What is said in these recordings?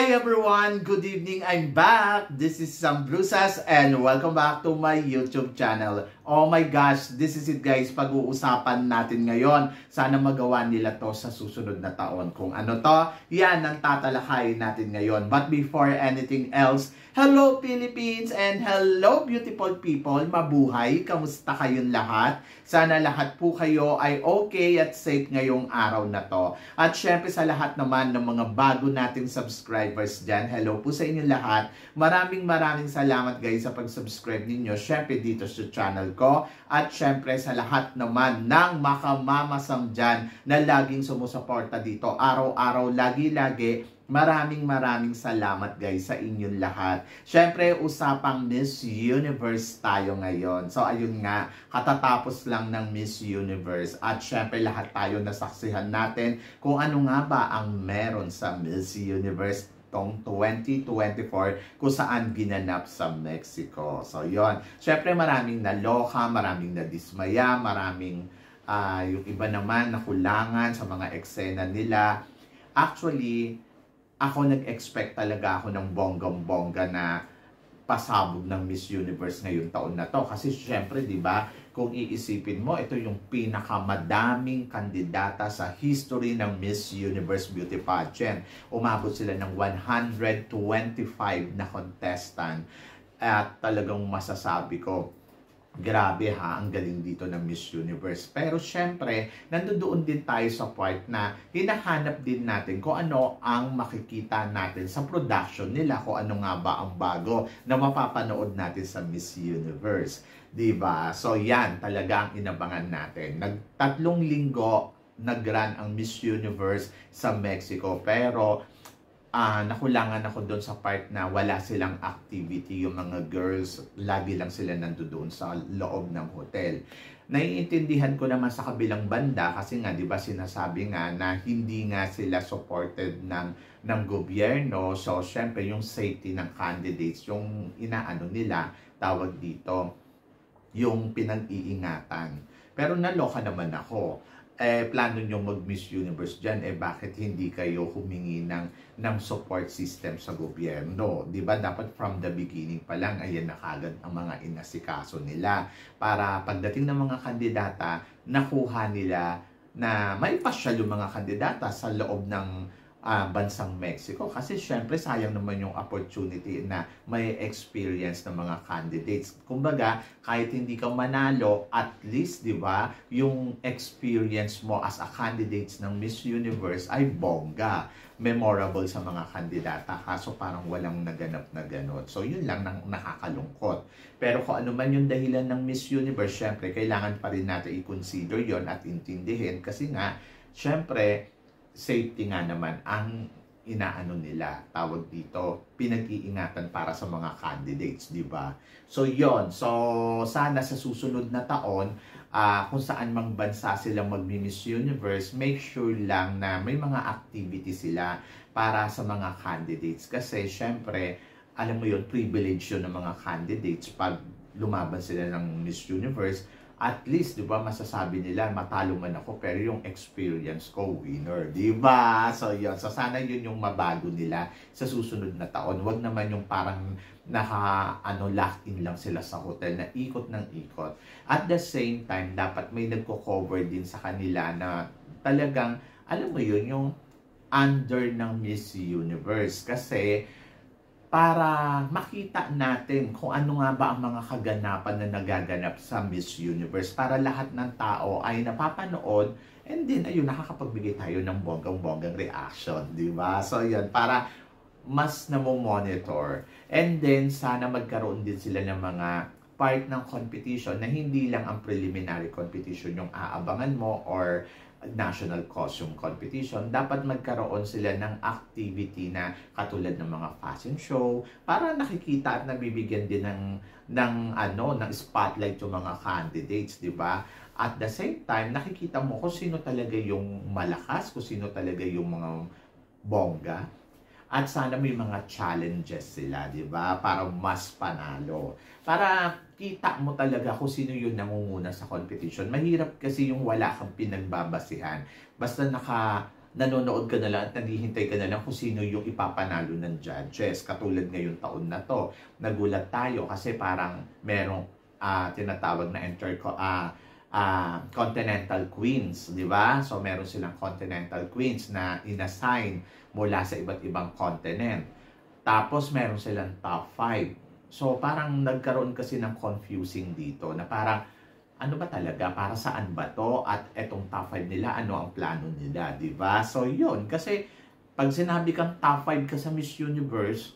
Hi everyone! Good evening! I'm back! This is Sam Brusas and welcome back to my YouTube channel. Oh my gosh! This is it guys, pag-uusapan natin ngayon. Sana magawa nila to sa susunod na taon. Kung ano to, yan ang tatalakayin natin ngayon. But before anything else, hello Philippines and hello beautiful people! Mabuhay! Kamusta kayong lahat? Sana lahat po kayo ay okay at safe ngayong araw na to. At syempre sa lahat naman ng mga bago nating subscribers dyan, hello po sa inyo lahat. Maraming salamat guys sa pag-subscribe ninyo. Syempre dito sa channel ko. At syempre sa lahat naman ng makamamasang dyan na laging sumusuporta dito. Araw-araw, lagi-lagi. Maraming salamat guys sa inyong lahat. Syempre, usapang Miss Universe tayo ngayon. So, ayun nga, katatapos lang ng Miss Universe. At syempre, lahat tayo nasaksihan natin kung ano nga ba ang meron sa Miss Universe tong 2024 kung saan ginanap sa Mexico. So, yon. Syempre, maraming naloka, maraming nadismaya, maraming yung iba naman nakulangan sa mga eksena nila. Actually, ako nag-expect talaga ako ng bonggang-bongga na pasabog ng Miss Universe ngayong taon na to. Kasi syempre, di ba, kung iisipin mo, ito yung pinakamadaming kandidata sa history ng Miss Universe Beauty Pageant. Umabot sila ng 125 na contestant. At talagang masasabi ko, grabe ha, ang galing dito ng Miss Universe. Pero syempre, nandoon din tayo sa part na hinahanap din natin kung ano ang makikita natin sa production nila, kung ano nga ba ang bago na mapapanood natin sa Miss Universe. Diba? So yan, talaga ang inabangan natin. Nagtatlong linggo nag-run ang Miss Universe sa Mexico, pero nakulangan ako doon sa part na wala silang activity. Yung mga girls, lagi lang sila nandoon sa loob ng hotel. Naiintindihan ko naman sa kabilang banda kasi nga, di ba, sinasabi nga na hindi nga sila supported ng gobyerno. So, syempre, yung safety ng candidates, yung inaano nila, tawag dito, yung pinag-iingatan. Pero naloka naman ako. Plano nyo mag-Miss Universe dyan, bakit hindi kayo humingi ng support system sa gobyerno? Diba? Dapat from the beginning pa lang, ayan na kagad ang mga inasikaso nila. Para pagdating ng mga kandidata, nakuha nila na may pasyal yung mga kandidata sa loob ng bansang Mexico. Kasi syempre sayang naman yung opportunity na may experience ng mga candidates. Kumbaga, kahit hindi ka manalo, at least, di ba, yung experience mo as a candidate ng Miss Universe ay bongga. Memorable sa mga kandidata. Kaso parang walang naganap na ganon. So, yun lang nang nakakalungkot. Pero kung ano man yung dahilan ng Miss Universe, syempre, kailangan pa rin natin i-consider yon at intindihin. Kasi nga, syempre, safety nga naman ang inaano nila, tawag dito, pinag-iingatan para sa mga candidates, di ba? So, yon. So, sana sa susunod na taon, kung saan mang bansa silang mag-Miss Universe, make sure lang na may mga activity sila para sa mga candidates. Kasi, syempre, alam mo yun, privilege yun ng mga candidates pag lumaban sila ng Miss Universe. At least, di ba, masasabi nila, matalo man ako, pero yung experience ko, winner. Di ba? So, yun. So, sana yun yung mabago nila sa susunod na taon. Huwag naman yung parang lock in lang sila sa hotel na ikot ng ikot. At the same time, dapat may nagko-cover din sa kanila na talagang, alam mo yun, yung under ng Miss Universe. Kasi, para makita natin kung ano nga ba ang mga kaganapan na nagaganap sa Miss Universe, para lahat ng tao ay napapanood and then ayun, nakakapagbigay tayo ng bonggang-bonggang reaction, di ba? So yun, para mas namo-monitor. And then sana magkaroon din sila ng mga part ng competition na hindi lang ang preliminary competition yung aabangan mo or national costume competition. Dapat magkaroon sila ng activity na katulad ng mga fashion show para nakikita at nabibigyan din ng spotlight yung mga candidates, di ba? At the same time, nakikita mo kung sino talaga yung malakas, kung sino talaga yung mga bongga. At sana may mga challenges sila, di ba? Para mas panalo. Para kita mo talaga kung sino yung nangunguna sa competition. Mahirap kasi yung wala kang pinagbabasihan. Basta nanonood ka na lang at naghihintay ka na lang kung sino yung ipapanalo ng judges. Katulad ngayong taon na to, nagulat tayo kasi parang merong tinatawag na Continental Queens, di ba? So meron silang Continental Queens na inassign mula sa iba't ibang continent. Tapos meron silang top 5. So parang nagkaroon kasi ng confusing dito na parang ano ba talaga? Para saan ba to? At etong top 5 nila, ano ang plano nila? Diba? So yun, kasi pag sinabi kang top 5 ka sa Miss Universe,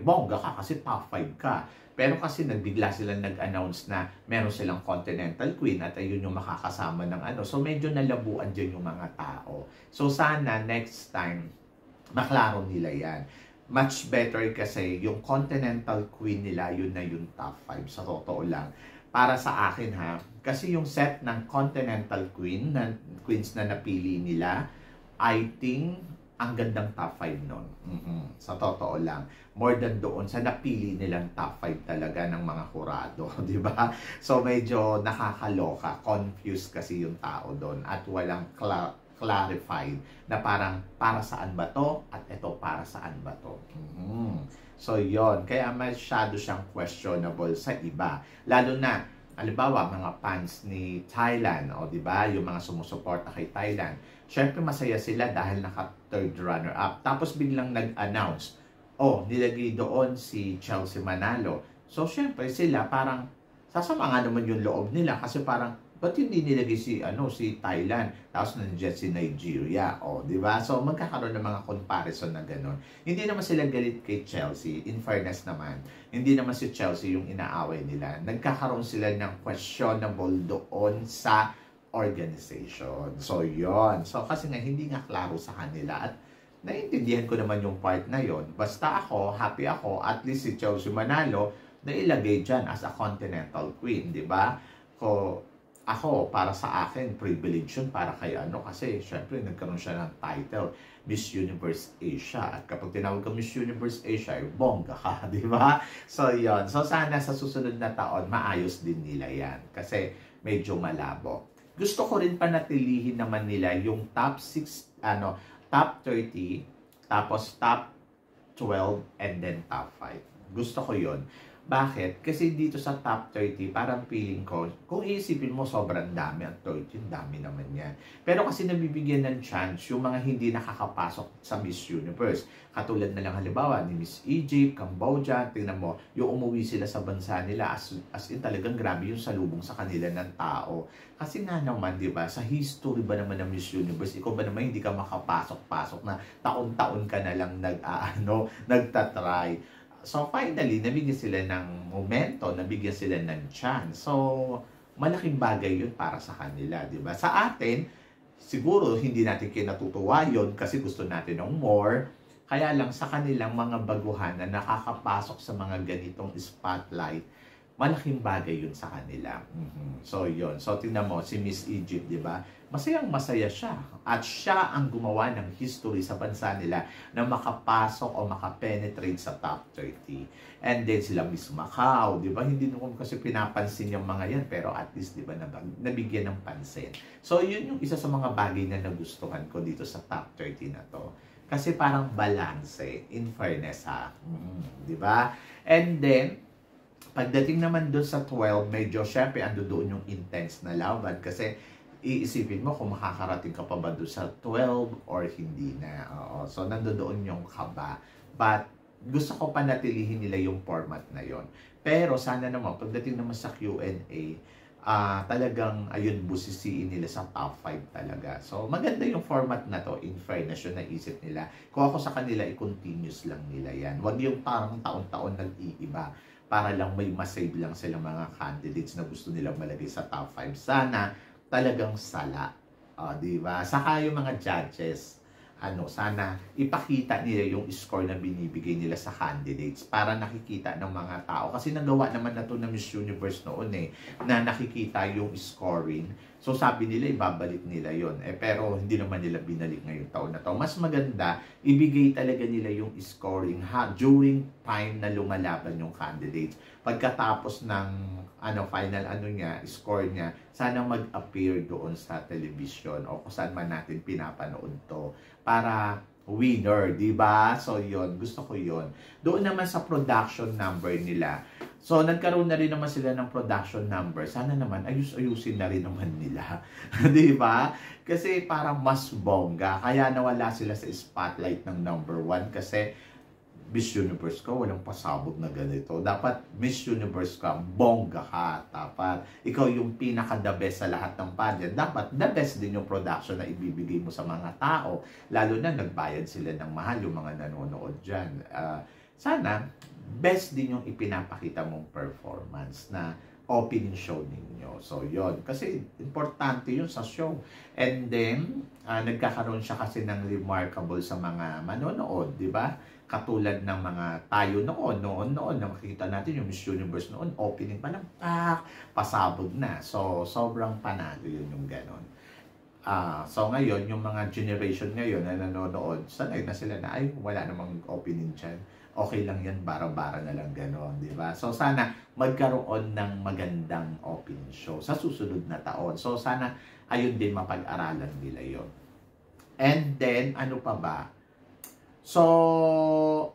bongga ka kasi top 5 ka. Pero kasi nagbigla sila nag-announce na meron silang Continental Queen at ayun yung makakasama ng ano. So medyo nalabuan dyan yung mga tao. So sana next time, maklaro nila yan. Much better kasi yung Continental Queen nila, yun na yung top 5. Sa totoo lang. Para sa akin ha, kasi yung set ng Continental Queen, Queens na napili nila, I think, ang gandang top 5 nun. Sa totoo lang. More than doon sa napili nilang top 5 talaga ng mga kurado. Di ba? So medyo nakakaloka. Confused kasi yung tao doon. At walang clarified na parang para saan ba to? At ito para saan ba to? So yon, kaya masyado siyang questionable sa iba. Lalo na, halimbawa, mga fans ni Thailand, o di ba, yung mga sumusuporta kay Thailand. Syempre masaya sila dahil naka-third runner-up. Tapos biglang nag-announce, nilagay doon si Chelsea Manalo. So syempre sila parang sasama nga naman yung loob nila kasi parang ba't hindi nilagay si Thailand, tapos nandiyan si Nigeria, di ba? So, magkakaroon ng mga comparison na gano'n. Hindi naman sila galit kay Chelsea, in fairness naman. Hindi naman si Chelsea yung inaaway nila. Nagkakaroon sila ng questionable doon sa organization. So, yon. So, kasi nga, hindi nga klaro sa kanila. At naiintindihan ko naman yung part na yon. Basta ako, happy ako, at least si Chelsea Manalo, na ilagay dyan as a Continental Queen, di ba? Ako, para sa akin, privilege yun para kay kasi syempre nagkaroon siya ng title, Miss Universe Asia. At kapag tinawag ka Miss Universe Asia, bongga ka, di ba? So, yon. So, sana sa susunod na taon, maayos din nila yan. Kasi medyo malabo. Gusto ko rin panatilihin naman nila yung top 6, top 30, tapos top 12, and then top 5. Gusto ko yon. Bakit? Kasi dito sa top 30, parang feeling ko, kung iisipin mo, sobrang dami. Ang 30, dami naman yan. Pero kasi nabibigyan ng chance yung mga hindi nakakapasok sa Miss Universe. Katulad na lang halimbawa ni Miss Egypt, Cambodia, tingnan mo, yung umuwi sila sa bansa nila, as in talagang grabe yung salubong sa kanila ng tao. Kasi nga naman, di ba, sa history ba naman ng Miss Universe, ikaw ba naman hindi ka makapasok-pasok na taon-taon ka na lang nagtatry. So, finally, nabigyan sila ng momento, nabigyan sila ng chance. So, malaking bagay yun para sa kanila, di ba? Sa atin, siguro, hindi natin kinatutuwa yun kasi gusto natin ng more. Kaya lang sa kanilang mga baguhan na nakakapasok sa mga ganitong spotlight, malaking bagay yun sa kanila. So, yun. So, tingnan mo, si Miss Egypt, di ba? Masayang-masaya siya. At siya ang gumawa ng history sa bansa nila na makapasok o makapenetrate sa top 30. And then sila Miss Macau, di ba? Hindi naman kasi pinapansin yung mga yan, pero at least, di ba, nabigyan ng pansin. So, yun yung isa sa mga bagay na nagustuhan ko dito sa top 30 na to. Kasi parang balance, in fairness, ha? Di ba? And then, pagdating naman doon sa 12, medyo syempre ando doon yung intense na laban kasi iisipin mo kung makakarating ka pa ba doon sa 12 or hindi na. So, nandoon yung kaba. But, gusto ko panatilihin nila yung format na yon. Pero, sana naman, pagdating naman sa Q&A, talagang, ayun, busisiin nila sa top 5 talaga. So, maganda yung format na to, in fairness yung naisip nila. Kung ako sa kanila, i-continuous lang nila yan. Huwag yung parang taon-taon nag-iiba para lang may masave lang silang mga candidates na gusto nilang malagay sa top 5. Sana, talagang sala. Di ba? Saka yung mga judges, sana ipakita nila yung score na binibigay nila sa candidates para nakikita ng mga tao. Kasi nagawa naman na to ng Miss Universe noon na nakikita yung scoring. So sabi nila, ibabalik nila yon. Pero hindi naman nila binalik ngayong taon na to. Mas maganda, ibigay talaga nila yung scoring during time na lumalaban yung candidates. Pagkatapos ng final score niya, sana mag-appear doon sa television o kung saan man natin pinapanood to para winner, di ba? So, yon, gusto ko yon. Doon naman sa production number nila. So, nagkaroon na rin naman sila ng production number. Sana naman, ayusin na rin naman nila. Di ba? Kasi parang mas bongga. Kaya nawala sila sa spotlight ng number 1 kasi Miss Universe ko, walang pasabog na ganito. Dapat Miss Universe ka, bongga ka. Dapat ikaw yung pinaka-the best sa lahat ng pageant. Dapat the best din yung production na ibibigay mo sa mga tao. Lalo na nagbayad sila ng mahal yung mga nanonood dyan. Sana, best din yung ipinapakita mong performance na opening show ninyo. So, yon. Kasi importante yun sa show. And then, nagkakaroon siya kasi ng remarkable sa mga manonood, di ba? Katulad ng mga tayo noon, na makikita natin yung Miss Universe noon, opening pa lang, pasabog na. So, sobrang panalo yun yung ganon. So, ngayon, yung mga generation ngayon na nanonood, sanay na sila na, ay, wala namang opening dyan. Okay lang yan, bara-bara na lang ganon, di ba? So, sana magkaroon ng magandang opening show sa susunod na taon. So, sana ayun din mapag-aralan nila yon. And then, ano pa ba? So,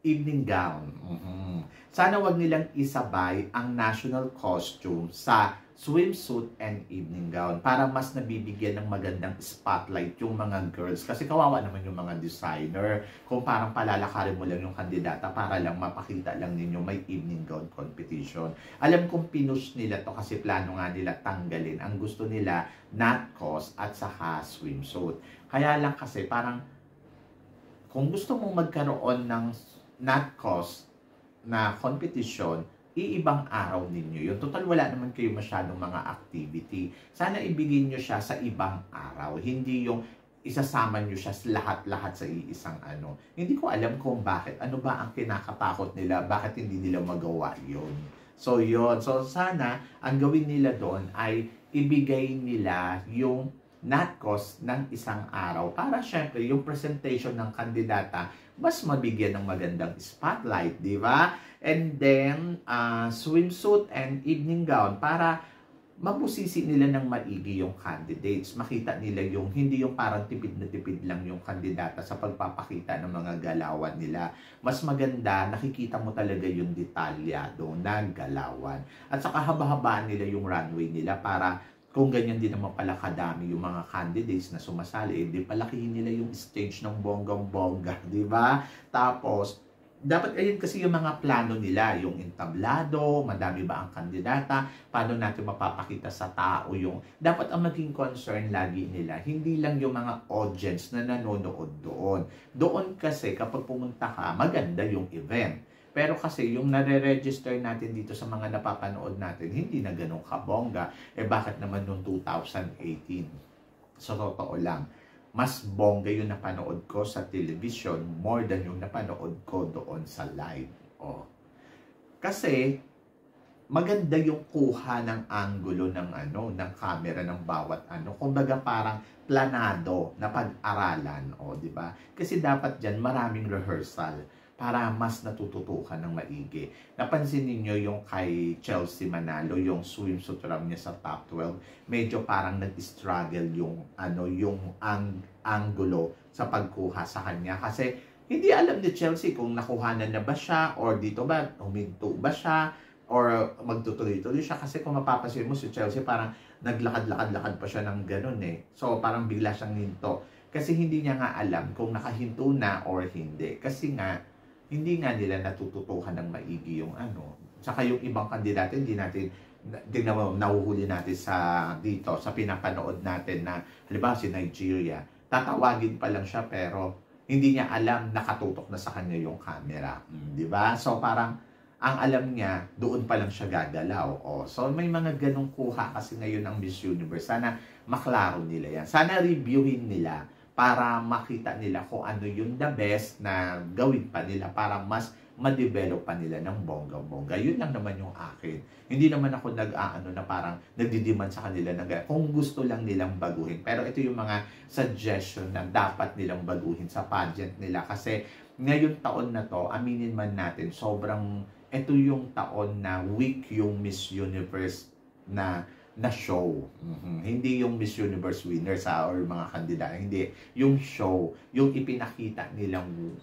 evening gown. Sana wag nilang isabay ang national costume sa swimsuit and evening gown para mas nabibigyan ng magandang spotlight yung mga girls. Kasi kawawa naman yung mga designer kung parang palalakarin mo lang yung kandidata para lang mapakita lang ninyo may evening gown competition. Alam kong pinush nila to kasi plano nga nila tanggalin. Ang gusto nila, not cos at saka swimsuit. Kaya lang kasi parang kung gusto mong magkaroon ng not cos na competition, iibang araw ninyo yun. Total, wala naman kayo masyadong mga activity. Sana ibigay nyo siya sa ibang araw. Hindi yung isasama nyo siya lahat-lahat sa iisang ano. Hindi ko alam kung bakit. Ano ba ang kinakatakot nila? Bakit hindi nila magawa yun? So, yun. So, sana ang gawin nila doon ay ibigay nila yung not cost ng isang araw para syempre yung presentation ng kandidata mas mabigyan ng magandang spotlight, di ba? And then, swimsuit and evening gown para mabusisi nila ng maigi yung candidates. Makita nila yung, hindi yung parang tipid na tipid lang yung kandidata sa pagpapakita ng mga galawan nila. Mas maganda, nakikita mo talaga yung detalyado na galawan. At saka haba-habaan nila yung runway nila para kung ganyan din naman pala kadami yung mga candidates na sumasali, di palakihin nila yung stage ng bonggang-bongga, di ba? Tapos, dapat ayun kasi yung mga plano nila, yung entablado, madami ba ang kandidata, paano natin mapapakita sa tao yung, dapat ang maging concern lagi nila, hindi lang yung mga audience na nanonood doon. Doon kasi kapag pumunta ka, maganda yung event. Pero kasi yung nare-register natin dito sa mga napapanood natin, hindi na ganun kabongga. Bakit naman noong 2018? So, totoo lang. Mas bongga yung napanood ko sa television more than yung napanood ko doon sa live. Kasi, maganda yung kuha ng angulo ng ng camera ng bawat Kumbaga parang planado na pag-aralan, di ba? Kasi dapat diyan maraming rehearsal para mas natututukan ng maigi. Napansin niyo yung kay Chelsea Manalo, yung swimsuit run niya sa top 12, medyo parang nag-struggle yung yung angulo sa pagkuha sa kanya kasi hindi alam ni Chelsea kung nakuhanan na ba siya or dito ba huminto ba siya or magtutuloy-tuloy siya kasi kung mapapansin mo si Chelsea parang naglakad-lakad-lakad pa siya ng ganun So parang bigla siyang hinto kasi hindi niya nga alam kung nakahinto na or hindi. Kasi nga hindi nga nila natututukan ng maigi yung Saka yung ibang kandidato, hindi natin, nahuhuli natin dito, sa pinapanood natin na, halimbawa si Nigeria, tatawagin pa lang siya pero hindi niya alam, nakatutok na sa kanya yung camera. Di ba? So parang, ang alam niya, doon pa lang siya gagalaw. So may mga ganong kuha kasi ngayon ang Miss Universe. Sana maklaro nila yan. Sana reviewin nila para makita nila kung ano yung the best na gawin pa nila para mas ma-develop pa nila ng bongga-bongga. Yun lang naman yung akin. Hindi naman ako na parang nagdidiman sa kanila na kung gusto lang nilang baguhin. Pero ito yung mga suggestion na dapat nilang baguhin sa pageant nila. Kasi ngayon taon na to, aminin man natin, ito yung taon na weak yung Miss Universe na na show. Hindi yung Miss Universe winners or mga kandidata. Hindi. Yung show. Yung ipinakita nilang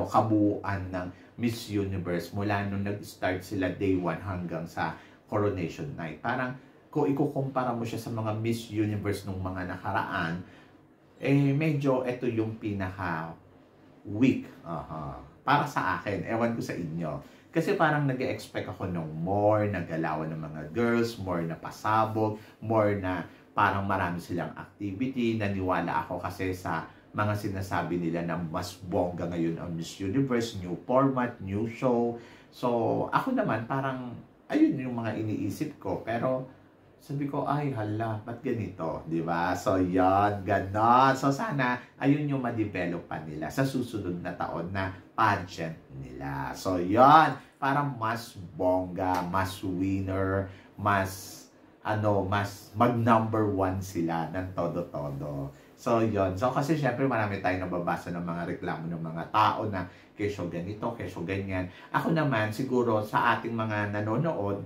kabuuan ng Miss Universe mula nung nag-start sila day 1 hanggang sa coronation night. Parang kung ikukumpara mo siya sa mga Miss Universe nung mga nakaraan, medyo ito yung pinaka-weak. Para sa akin, ewan ko sa inyo. Kasi parang nag-expect ako ng more na galawan ng mga girls, more na pasabog, more na parang marami silang activity. Naniwala ako kasi sa mga sinasabi nila na mas bongga ngayon ang Miss Universe, new format, new show. So, ako naman parang, ayun yung mga iniisip ko. Pero, sabi ko, ay hala, ba't ganito? Diba? So, yan, ganon. So, sana, ayun yung ma-develop pa nila sa susunod na taon na pageant nila. So, yan, parang mas bongga, mas winner, mas mag number 1 sila ng todo-todo. So, yon. So, kasi syempre marami tayong nababasa ng mga reklamo ng mga tao na kesyo ganito, kesyo ganyan. Ako naman, siguro sa ating mga nanonood,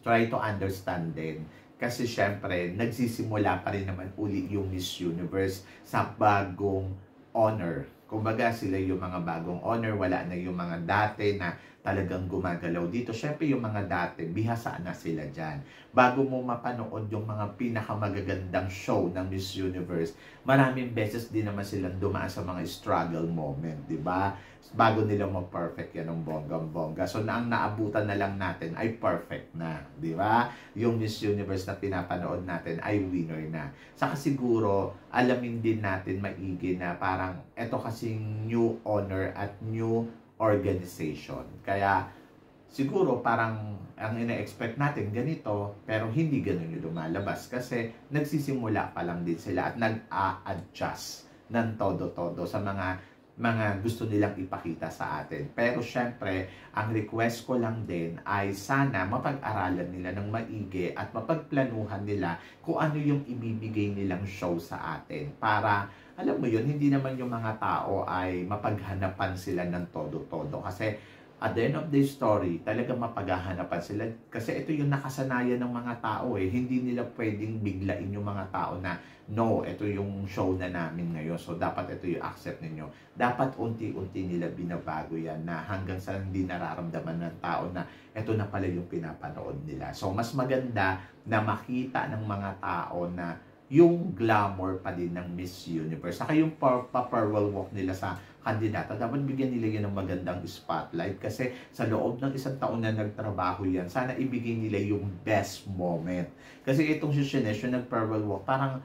try to understand din. Kasi syempre, nagsisimula pa rin naman uli yung Miss Universe sa bagong honor. Kumbaga, sila yung mga bagong honor, wala na yung mga dati na talagang gumagalaw dito. Syempre, yung mga dati, bihasa na sila dyan. Bago mo mapanood yung mga pinakamagagandang show ng Miss Universe, maraming beses din naman silang dumaan sa mga struggle moment, di ba? Bago nila ma-perfect yan ng bonggang-bongga. So, ang naabutan na lang natin ay perfect na, di ba? Yung Miss Universe na pinapanood natin ay winner na. Saka siguro, alamin din natin maigi na parang eto kasing new honor at new organization. Kaya siguro parang ang ina-expect natin ganito, pero hindi ganun yung lumalabas kasi nagsisimula pa lang din sila at nag-a-adjust ng todo-todo sa mga gusto nilang ipakita sa atin. Pero syempre, ang request ko lang din ay sana mapag-aralan nila ng maigi at mapagplanuhan nila kung ano yung ibibigay nilang show sa atin para alam mo yun, hindi naman yung mga tao ay mapaghanapan sila ng todo-todo. Kasi at the end of the story, talagang mapaghahanapan sila. Kasi ito yung nakasanayan ng mga tao eh. Hindi nila pwedeng biglain yung mga tao na, no, ito yung show na namin ngayon. So, dapat ito yung accept ninyo. Dapat unti-unti nila binabago yan na hanggang sa hindi nararamdaman ng tao na ito na pala yung pinapanood nila. So, mas maganda na makita ng mga tao na yung glamour pa din ng Miss Universe. Saka yung pa-farewell walk nila sa kandidata, dapat bigyan nila yan ng magandang spotlight kasi sa loob ng isang taon na nagtrabaho yan, sana ibigay nila yung best moment. Kasi itong si Shenesh, yung nag-farewell walk, parang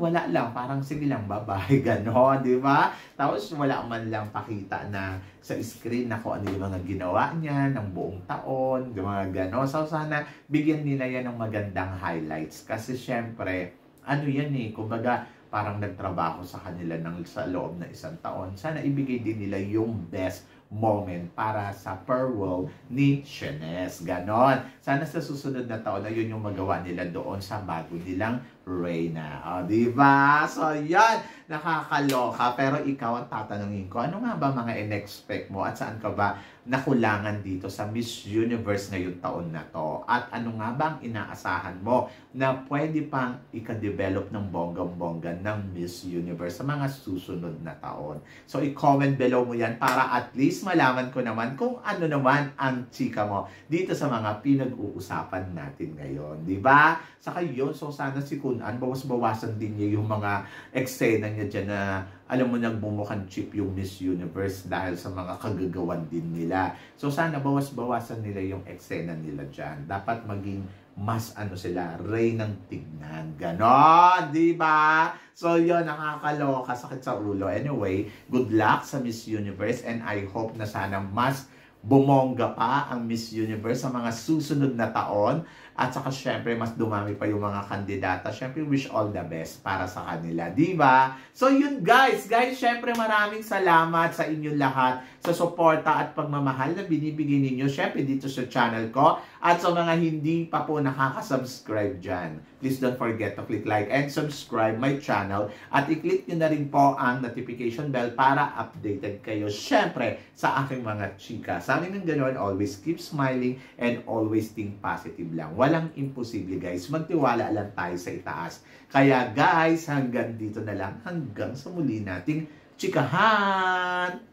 wala lang, parang sige lang, bye-bye, gano'n, di ba? Tapos wala man lang pakita na sa screen na kung ano yung mga ginawa niya ng buong taon, mga gano'n. So sana bigyan nila yan ng magandang highlights kasi syempre, ano yan eh, kumbaga parang nagtrabaho sa kanila sa loob na isang taon. Sana ibigay din nila yung best moment para sa farewell ni Shenesh. Ganon. Sana sa susunod na taon na yun yung magawa nila doon sa bago nilang Reyna. O, diba? So, yan. Nakakaloka. Pero ikaw ang tatanungin ko, ano nga ba mga in-expect mo at saan ka ba nakulangan dito sa Miss Universe ngayong taon na to? At ano nga ba ang inaasahan mo na pwede pang ika-develop ng bonggang-bongga ng Miss Universe sa mga susunod na taon? So, i-comment below mo yan para at least malaman ko naman kung ano naman ang chika mo dito sa mga pinag-uusapan natin ngayon. Diba? Saka yun, so sana si Kunan, bawas-bawasan din niya yung mga eksena niya dyan na alam mo nagbumukhang cheap yung Miss Universe dahil sa mga kagagawan din nila. So sana bawas-bawasan nila yung eksena nila dyan. Dapat maging mas sila, Rey ng tignan. Ganon, di ba? So yun, nakakaloka, sakit sa ulo. Anyway, good luck sa Miss Universe and I hope na sana mas bumongga pa ang Miss Universe sa mga susunod na taon. At saka syempre, mas dumami pa yung mga kandidata. Syempre, wish all the best para sa kanila. Diba? So yun guys. Guys, syempre maraming salamat sa inyong lahat sa suporta at pagmamahal na binibigay ninyo. Syempre dito sa channel ko. At sa mga hindi pa po nakaka-subscribe dyan, please don't forget to click like and subscribe my channel at i-click nyo na rin po ang notification bell para updated kayo syempre sa aking mga chika. Sabi ng ganoon, always keep smiling and always think positive lang. Walang imposible guys, magtiwala lang tayo sa itaas. Kaya guys, hanggang dito na lang, hanggang sa muli nating chikahan!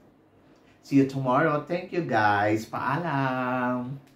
See you tomorrow. Thank you guys. Paalam!